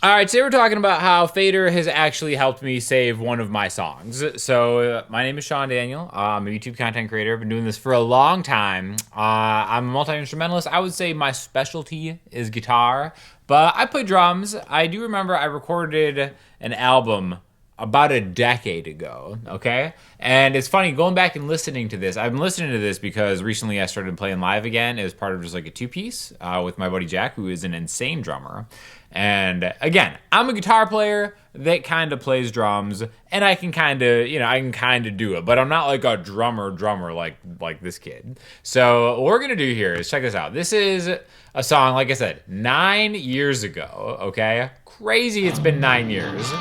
All right, today we're talking about how Fader has actually helped me save one of my songs. So my name is Sean Daniel. I'm a YouTube content creator. I've been doing this for a long time. I'm a multi-instrumentalist. I would say my specialty is guitar, but I play drums. I do remember I recorded an album about a decade ago, okay? And it's funny, going back and listening to this, I've been listening to this because recently I started playing live again as part of just like a two-piece with my buddy Jack, who is an insane drummer. And again, I'm a guitar player that kind of plays drums, and I can kind of, I can kind of do it, but I'm not like a drummer like this kid. So what we're gonna do here is check this out. This is a song, like I said, 9 years ago, okay? Crazy, it's been 9 years.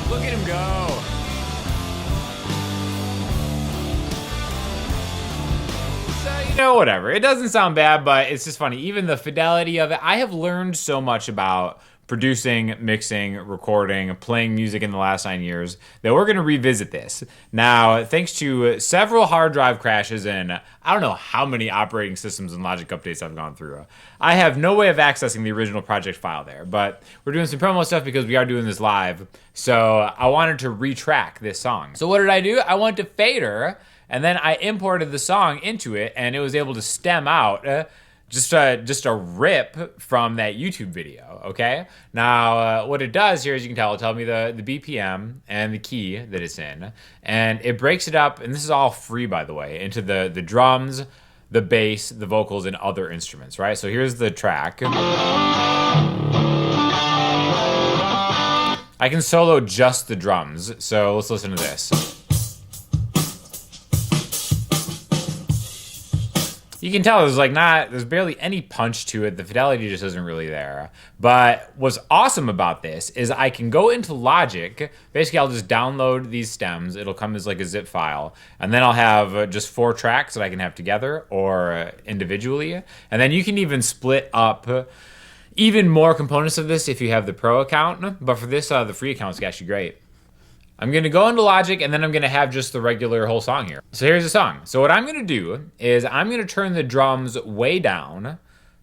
Look at him go. So, whatever. It doesn't sound bad, but it's just funny. Even the fidelity of it. I have learned so much about producing, mixing, recording, playing music in the last 9 years that we're going to revisit this. Now, thanks to several hard drive crashes and I don't know how many operating systems and Logic updates I've gone through, I have no way of accessing the original project file there, but we're doing some promo stuff because we are doing this live, so I wanted to retrack this song. So what did I do? I went to Fader, and then I imported the song into it, and it was able to stem out just a rip from that YouTube video, okay? Now, what it does here, as you can tell, it'll tell me the BPM and the key that it's in, and it breaks it up, and this is all free, by the way, into the drums, the bass, the vocals, and other instruments, right? So here's the track. I can solo just the drums, so let's listen to this. You can tell there's barely any punch to it. The fidelity just isn't really there. But what's awesome about this is I can go into Logic. Basically, I'll just download these stems. It'll come as like a zip file. And then I'll have just 4 tracks that I can have together or individually. And then you can even split up even more components of this if you have the pro account. But for this, the free account is actually great. I'm gonna go into Logic and then I'm gonna have just the regular whole song here. So here's the song. So what I'm gonna do is I'm gonna turn the drums way down,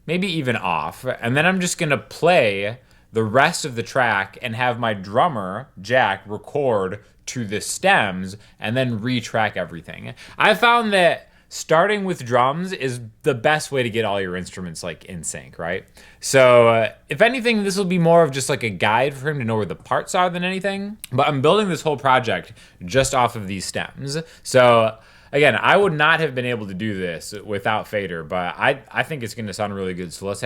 maybe even off, and then I'm just gonna play the rest of the track and have my drummer, Jack, record to the stems and then retrack everything. I found that starting with drums is the best way to get all your instruments like in sync, right? So if anything, this will be more of just like a guide for him to know where the parts are than anything. But I'm building this whole project just off of these stems. So again, I would not have been able to do this without Fader, but I think it's going to sound really good. So let's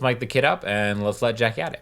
mic the kid up and let's let Jack at it.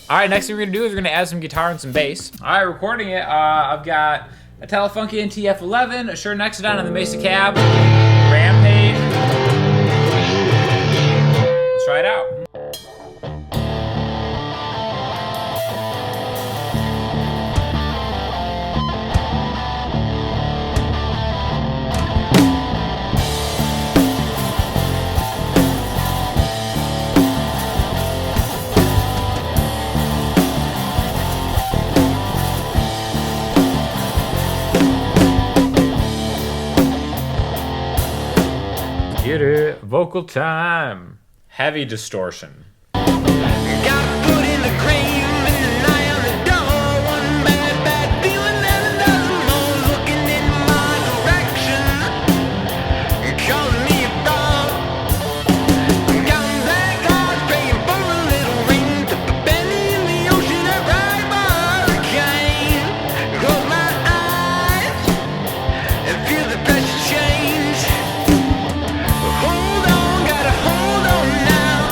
All right, next thing we're gonna do is we're gonna add some guitar and some bass. All right, recording it. I've got a Telefunken TF11, a Shure Nexodon on the Mesa Cab, Rampage. Let's try it out. Get it. Vocal time. Heavy distortion. Got put in the grave and an eye on the door. One bad feeling and a dozen more looking in my direction. Calling me a dog. Counting black clouds, praying for a little rain. Took a penny in the ocean, I ride by a hurricane. Close my eyes and feel the pressure change. Hold on, gotta hold on now.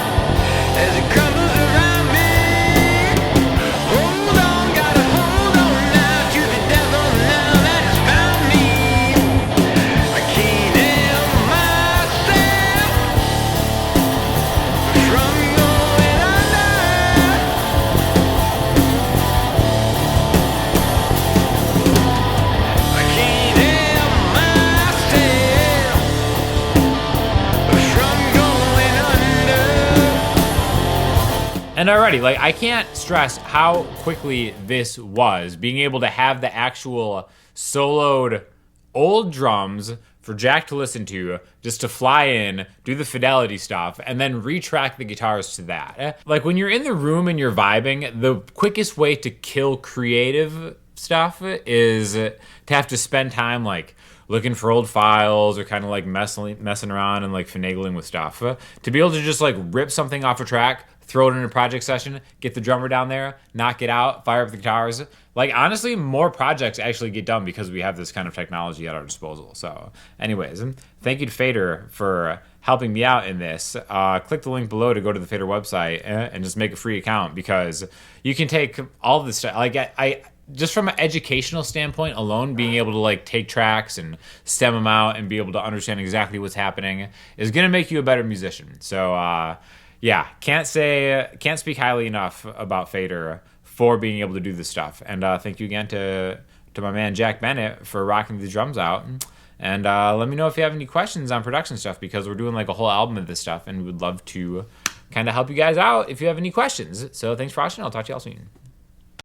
And already, like, I can't stress how quickly this was, being able to have the actual soloed old drums for Jack to listen to, just to fly in, do the fidelity stuff, and then retrack the guitars to that. Like, when you're in the room and you're vibing, the quickest way to kill creative stuff is to have to spend time, like, looking for old files or kind of like messing around and like finagling with stuff. To be able to just like rip something off a track, throw it in a project session, get the drummer down there, knock it out, fire up the guitars. Like, honestly, more projects actually get done because we have this kind of technology at our disposal. So anyways, thank you to Fader for helping me out in this. Click the link below to go to the Fader website and just make a free account, because you can take all this stuff. Like, I just from an educational standpoint alone, being able to like take tracks and stem them out and be able to understand exactly what's happening is going to make you a better musician. So yeah, can't speak highly enough about Fader for being able to do this stuff. And thank you again to my man Jack Bennett for rocking the drums out. And let me know if you have any questions on production stuff, because we're doing like a whole album of this stuff and we would love to kind of help you guys out if you have any questions. So thanks for watching. I'll talk to y'all soon.